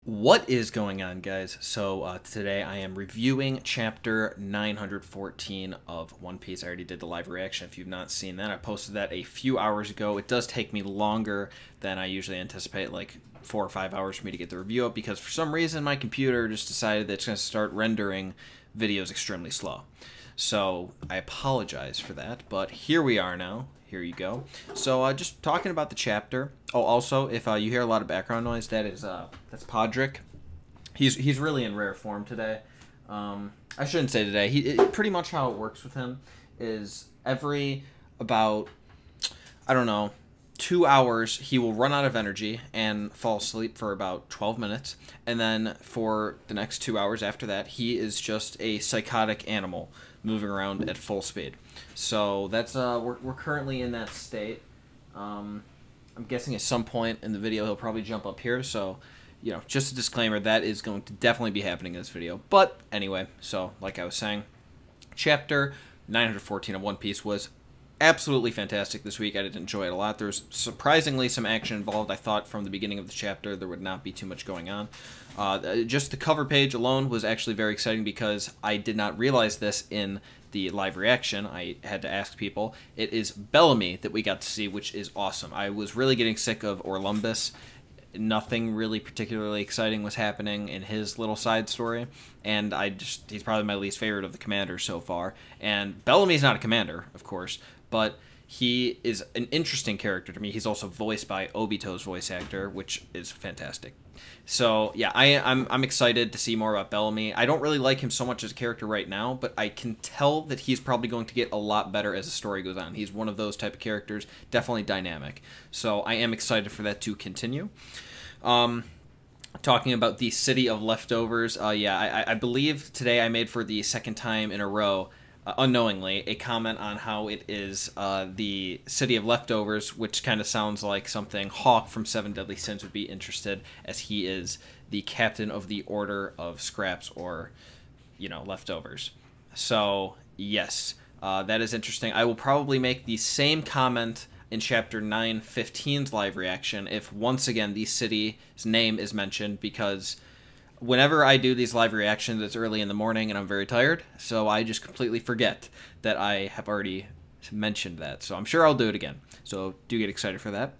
What is going on, guys? So today I am reviewing chapter 914 of One Piece. I already did the live reaction. If you've not seen that, I posted that a few hours ago. It does take me longer than I usually anticipate, like 4 or 5 hours for me to get the review up, because for some reason my computer just decided that it's going to start rendering videos extremely slow. So I apologize for that, but here we are now. Here you go. So just talking about the chapter. Oh, also, if you hear a lot of background noise, that's Podrick. He's really in rare form today. I shouldn't say today. Pretty much how it works with him is every about, I don't know, 2 hours he will run out of energy and fall asleep for about 12 minutes, and then for the next 2 hours after that he is just a psychotic animal moving around at full speed. So that's we're currently in that state. I'm guessing at some point in the video he'll probably jump up here, so you know, just a disclaimer, that is going to definitely be happening in this video. But anyway, so like I was saying, chapter 914 of One Piece was absolutely fantastic this week. I did enjoy it a lot. There's surprisingly some action involved. I thought from the beginning of the chapter there would not be too much going on. Just the cover page alone was actually very exciting, because I did not realize this in the live reaction. I had to ask people. It is Bellamy that we got to see, which is awesome. I was really getting sick of Orlumbus. Nothing really particularly exciting was happening in his little side story, and he's probably my least favorite of the commanders so far. And Bellamy's not a commander, of course, but he is an interesting character to me. He's also voiced by Obito's voice actor, which is fantastic. So yeah, I'm excited to see more about Bellamy. I don't really like him so much as a character right now, but I can tell that he's probably going to get a lot better as the story goes on. He's one of those type of characters, definitely dynamic. So I am excited for that to continue. Talking about the City of Leftovers, yeah, I believe today I made for the second time in a row, unknowingly, a comment on how it is the City of Leftovers, which kind of sounds like something Hawk from Seven Deadly Sins would be interested, as he is the captain of the Order of Scraps, or, you know, leftovers. So, yes, that is interesting. I will probably make the same comment in chapter 915's live reaction if once again the city's name is mentioned, because whenever I do these live reactions, it's early in the morning and I'm very tired, so I just completely forget that I have already mentioned that. So I'm sure I'll do it again. So do get excited for that.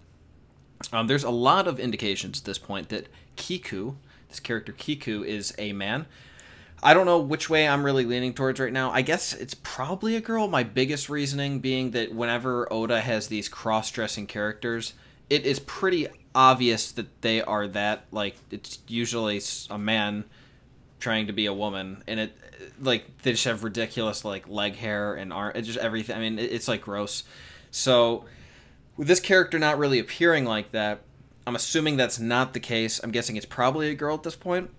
There's a lot of indications at this point that Kiku, this character Kiku, is a man. I don't know which way I'm really leaning towards right now. I guess it's probably a girl. My biggest reasoning being that whenever Oda has these cross-dressing characters, it is pretty obvious that they are that. Like, it's usually a man trying to be a woman, and it, like, they just have ridiculous, like, leg hair and arm, it's just everything. I mean, it's like gross. So with this character not really appearing like that, I'm assuming that's not the case. I'm guessing it's probably a girl at this point,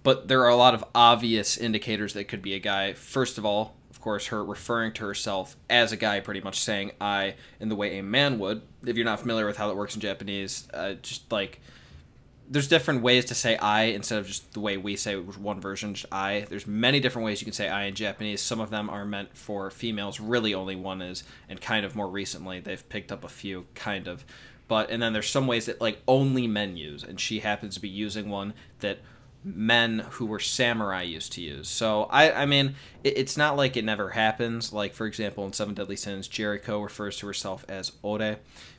but there are a lot of obvious indicators that it could be a guy. First of all, of course, her referring to herself as a guy, pretty much saying I in the way a man would. If you're not familiar with how that works in Japanese, just like, there's different ways to say I instead of just the way we say one version, just I. There's many different ways you can say I in Japanese. Some of them are meant for females, really only one is, and kind of more recently they've picked up a few, kind of. And then there's some ways that like only men use, and she happens to be using one that men who were samurai used to use. So I mean, it's not like it never happens. Like, for example, in Seven Deadly Sins, Jericho refers to herself as Ore,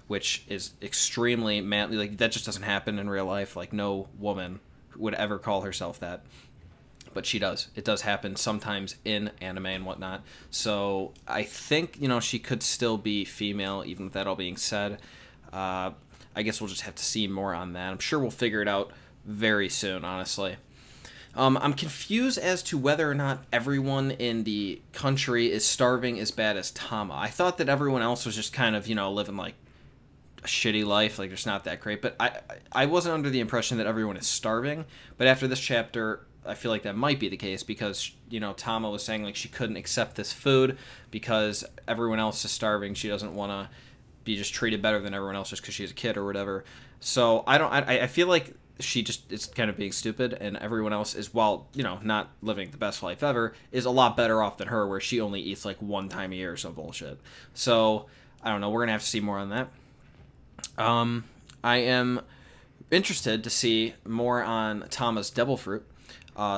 which is extremely manly. Like, that just doesn't happen in real life. Like, no woman would ever call herself that, but she does. It does happen sometimes in anime and whatnot. So I think, you know, she could still be female, even with that all being said. I guess we'll just have to see more on that. I'm sure we'll figure it out very soon, honestly. I'm confused as to whether or not everyone in the country is starving as bad as Tama. I thought that everyone else was just kind of, you know, living like a shitty life, like just not that great. But I wasn't under the impression that everyone is starving. But after this chapter, I feel like that might be the case, because, you know, Tama was saying like she couldn't accept this food because everyone else is starving. She doesn't want to be just treated better than everyone else just because she's a kid or whatever. So I feel like she just is kind of being stupid, and everyone else is, while, you know, not living the best life ever, is a lot better off than her, where she only eats like one time a year or some bullshit. So I don't know, we're gonna have to see more on that. I am interested to see more on Tama's devil fruit.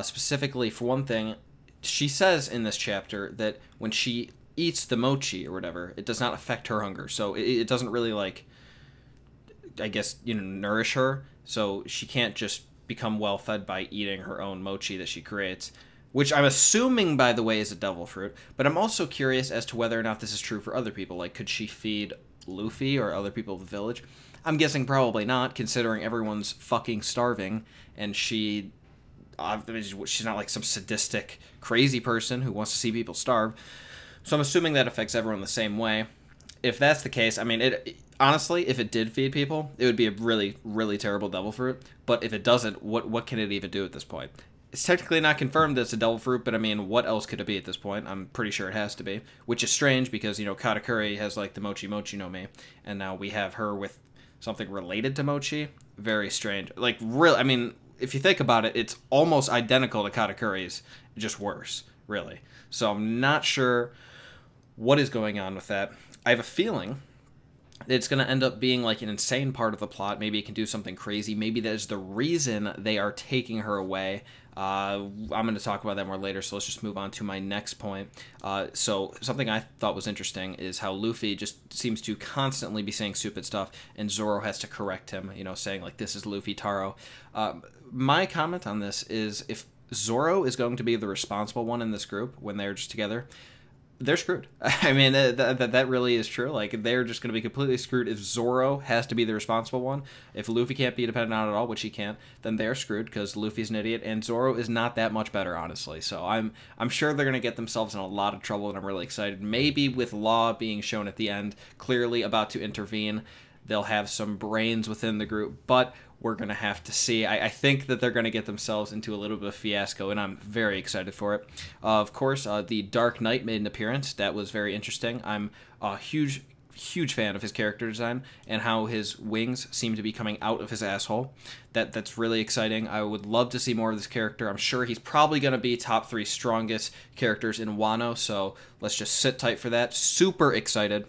Specifically, for one thing, she says in this chapter that when she eats the mochi or whatever, it does not affect her hunger. So it doesn't really, like, I guess, nourish her. So she can't just become well fed by eating her own mochi that she creates, which I'm assuming, by the way, is a devil fruit. But I'm also curious as to whether or not this is true for other people. Like, could she feed Luffy or other people of the village? I'm guessing probably not, considering everyone's fucking starving, and she's not like some sadistic, crazy person who wants to see people starve. So I'm assuming that affects everyone the same way. If that's the case, I mean, honestly, if it did feed people, it would be a really, really terrible devil fruit. But if it doesn't, what can it even do at this point? It's technically not confirmed that it's a devil fruit, but I mean, what else could it be at this point? I'm pretty sure it has to be, which is strange because, Katakuri has, like, the Mochi Mochi no Mi, and now we have her with something related to Mochi. Very strange. Like, really, I mean, if you think about it, it's almost identical to Katakuri's, just worse, really. So I'm not sure what is going on with that. I have a feeling it's going to end up being like an insane part of the plot. Maybe it can do something crazy. Maybe that is the reason they are taking her away. I'm going to talk about that more later, so let's just move on to my next point. So something I thought was interesting is how Luffy just seems to constantly be saying stupid stuff, and Zoro has to correct him, saying, like, this is Luffy Taro. My comment on this is if Zoro is going to be the responsible one in this group when they're just together, they're screwed. I mean, that really is true. Like, they're just going to be completely screwed if Zoro has to be the responsible one. If Luffy can't be dependent on it at all, which he can't, then they're screwed because Luffy's an idiot, and Zoro is not that much better, honestly. So I'm sure they're going to get themselves in a lot of trouble, and I'm really excited. Maybe with Law being shown at the end, clearly about to intervene, they'll have some brains within the group, but we're going to have to see. I think that they're going to get themselves into a little bit of fiasco, and I'm very excited for it. Of course, the Dark Knight made an appearance. That was very interesting. I'm a huge fan of his character design and how his wings seem to be coming out of his asshole. That's really exciting. I would love to see more of this character. I'm sure he's probably going to be top 3 strongest characters in Wano, so let's just sit tight for that. Super excited.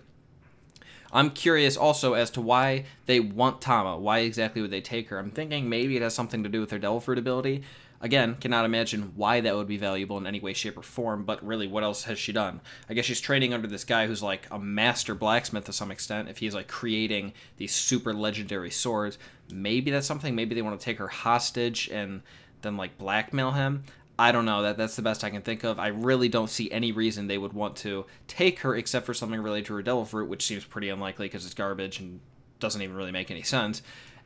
I'm curious also as to why they want Tama. Why exactly would they take her? I'm thinking maybe it has something to do with her Devil Fruit ability. Again, cannot imagine why that would be valuable in any way, shape, or form, but really, what else has she done? I guess she's training under this guy who's like a master blacksmith to some extent, if he's like creating these super legendary swords. Maybe that's something. Maybe they want to take her hostage and then like blackmail him. I don't know. That's the best I can think of. I really don't see any reason they would want to take her except for something related to her Devil Fruit, which seems pretty unlikely because it's garbage and doesn't even really make any sense.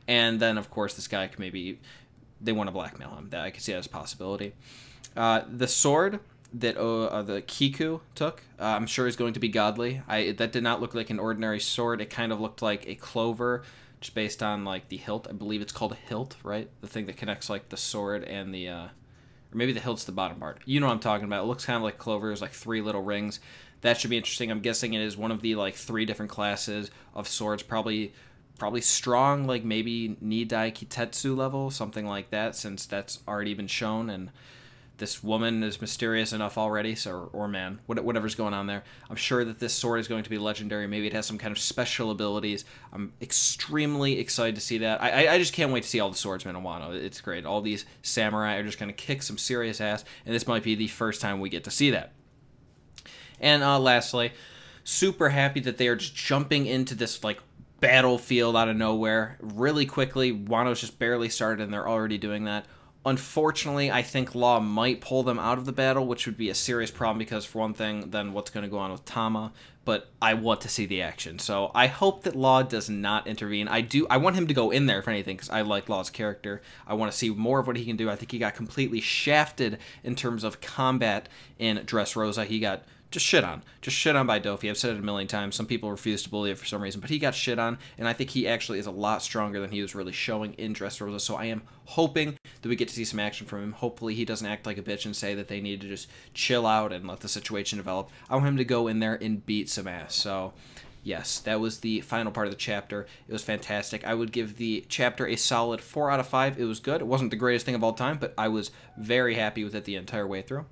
And then, of course, this guy could maybe... They want to blackmail him. That I could see that as a possibility. The sword that the Kiku took, I'm sure is going to be godly. That did not look like an ordinary sword. It kind of looked like a clover, just based on like the hilt. I believe it's called a hilt, right? The thing that connects like the sword and the... or maybe the hilt's the bottom part. You know what I'm talking about. It looks kind of like clover. There's like 3 little rings. That should be interesting. I'm guessing it is one of the like 3 different classes of swords. Probably strong, like maybe Nidai Kitetsu level, something like that, since that's already been shown, and this woman is mysterious enough already, so, or man, whatever's going on there. I'm sure that this sword is going to be legendary. Maybe it has some kind of special abilities. I'm extremely excited to see that. I just can't wait to see all the swordsmen in Wano. It's great. All these samurai are just going to kick some serious ass, and this might be the first time we get to see that. And lastly, super happy that they are just jumping into this, like, battlefield out of nowhere really quickly. Wano's just barely started, and they're already doing that. Unfortunately, I think Law might pull them out of the battle, which would be a serious problem because, for one thing, then what's going to go on with Tama? But I want to see the action, so I hope that Law does not intervene. I want him to go in there, if anything, because I like Law's character. I want to see more of what he can do. I think he got completely shafted in terms of combat in Dressrosa. He got just shit on by Dofi. I've said it a million times. Some people refuse to believe it for some reason, but he got shit on, and I think he actually is a lot stronger than he was really showing in Dressrosa, so I am hoping that we get to see some action from him. Hopefully he doesn't act like a bitch and say that they need to just chill out and let the situation develop. I want him to go in there and beat some ass. So yes, that was the final part of the chapter. It was fantastic. I would give the chapter a solid 4 out of 5. It was good. It wasn't the greatest thing of all time, but I was very happy with it the entire way through.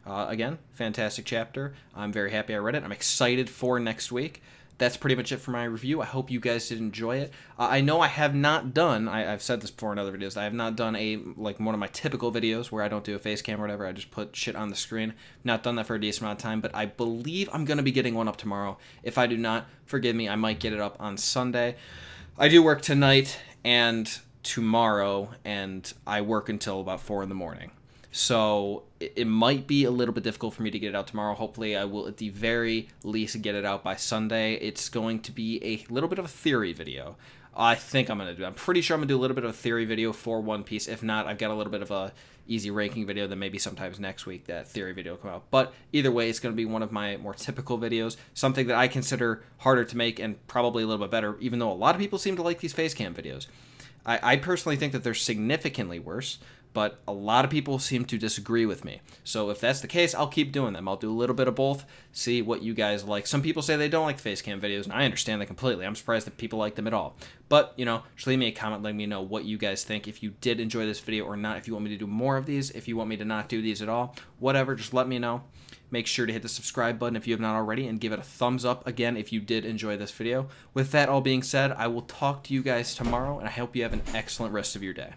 Again, fantastic chapter. I'm very happy I read it. I'm excited for next week. that's pretty much it for my review. I hope you guys did enjoy it. I know I have not done, I've said this before in other videos, I have not done one of my typical videos where I don't do a face cam or whatever, I just put shit on the screen. Not done that for a decent amount of time, but I believe I'm going to be getting one up tomorrow. If I do not, forgive me, I might get it up on Sunday. I do work tonight and tomorrow, and I work until about 4 in the morning. So it might be a little bit difficult for me to get it out tomorrow. Hopefully I will at the very least get it out by Sunday. It's going to be a little bit of a theory video. I think I'm pretty sure I'm going to do a little bit of a theory video for One Piece. If not, I've got a little bit of a easy ranking video, then maybe sometimes next week that theory video will come out. But either way, it's going to be one of my more typical videos, something that I consider harder to make and probably a little bit better, even though a lot of people seem to like these face cam videos. I personally think that they're significantly worse, but a lot of people seem to disagree with me. So if that's the case, I'll keep doing them. I'll do a little bit of both, see what you guys like. Some people say they don't like face cam videos, and I understand that completely. I'm surprised that people like them at all. But, you know, just leave me a comment letting me know what you guys think, if you did enjoy this video or not, if you want me to do more of these, if you want me to not do these at all, whatever, just let me know. Make sure to hit the subscribe button if you have not already, and give it a thumbs up again if you did enjoy this video. With that all being said, I will talk to you guys tomorrow, and I hope you have an excellent rest of your day.